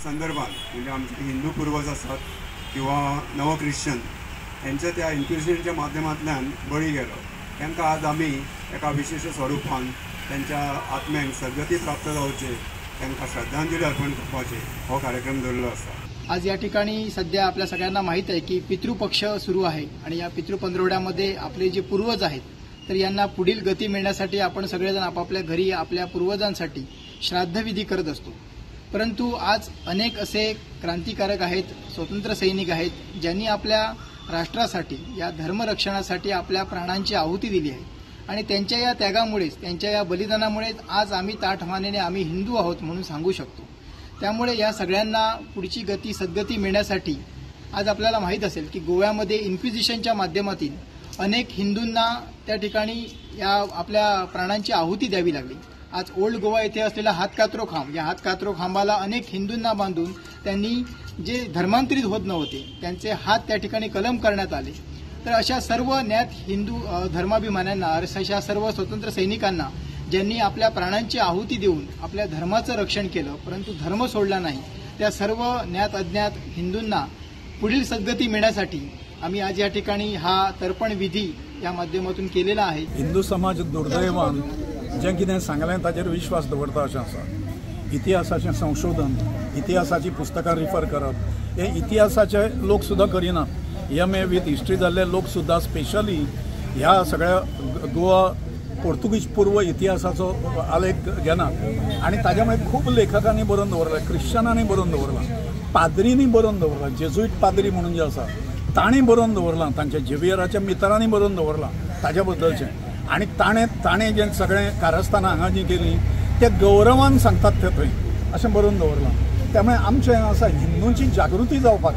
संदर्भात म्हणजे आमचे हिंदू पूर्वज असतात किंवा नव ख्रिश्चन यांच्या त्या इन्क्विजिशनच्या माध्यमांतल्यान बळी गेलो तांकां आज आमी एका विशेष स्वरुपान त्यांच्या आत्म्यांक सद्गती प्राप्त जावचे त्यांना श्रद्धांजली अर्पण करपाचे हो कार्यक्रम दवरलो आसा। आज या ठिकाणी सध्या आपल्या सगळ्यांना माहीत आहे की पितृपक्ष सुरू आहे आणि या पितृपंधरवड्यामध्ये आपले जे पूर्वज आहेत तर यांना पुढील गती मिळण्यासाठी आपण सगळेजण आपापल्या घरी आपल्या पूर्वजांसाठी श्राद्धविधी करत असतो। परंतु आज अनेक असे क्रांतिकारक आहेत, स्वतंत्र सैनिक आहेत ज्यांनी आपल्या राष्ट्रासाठी या धर्मरक्षणासाठी आपल्या प्राणांची आहुती दिली आहे आणि त्यांच्या या त्यागामुळेच त्यांच्या या बलिदानामुळेच आज आम्ही ताठमानेने आम्ही हिंदू आहोत म्हणून सांगू शकतो। त्यामुळे या सगळ्यांना पुढची गती सद्गती मिळण्यासाठी आज आपल्याला माहीत असेल की गोव्यामध्ये इन्क्विजिशनच्या माध्यमातून अनेक हिंदूंना त्या ठिकाणी या आपल्या प्राणांची आहुती द्यावी लागली। आज ओल्ड गोवा येथे असलेला हातकातरो खांब, या हातकातरो खांबाला अनेक हिंदूंना बांधून त्यांनी जे धर्मांतरित होत नव्हते त्यांचे हात त्या ठिकाणी कलम करण्यात आले। तर अशा सर्व ज्ञात हिंदू धर्माभिमान्यांना, अशा सर्व स्वतंत्र सैनिकांना ज्यांनी आपल्या प्राणांची आहुती देऊन आपल्या धर्माचं रक्षण केलं परंतु धर्म सोडला नाही, त्या सर्व ज्ञात अज्ञात हिंदूंना पुढील सद्गती मिळण्यासाठी आम्ही आज या ठिकाणी हा तर्पण विधी या माध्यमातून केलेला आहे। हिंदू समाज दुर्दैवान जे कितें सांगलें ताचेर विश्वास दवरता अशें आसा। इतिहासाचें संशोधन, इतिहासाची पुस्तकां रिफर करप हे इतिहासाचे लोक सुद्दां करिनात। एम.ए. विथ हिस्ट्री जाल्ले लोक सुद्दां स्पेशली ह्या सगळ्या गोवा पोर्तुगीज पूर्व इतिहासाचो आलेख घेनात आनी ताज्या मागीर खूब लेखकांनी बरोवन दवरला, क्रिश्चनांनी बरोवन दवरला, पाद्रींनी बरोवन दवरला, जेजुईट पाद्री म्हणून जे आसा तांणी बरोवन दवरला, तांच्या झेवियराच्या मित्रांनी बरोवन दवरला ताज्या बद्दलचें आनी ताणें जें सगळें कारस्थानां हांगा जीं केलीं ते गौरवान सांगतात ते थंय अशें बरोवन दवरलां। त्यामुळे आमचें आसा हिंदूंची जागृती जावपाक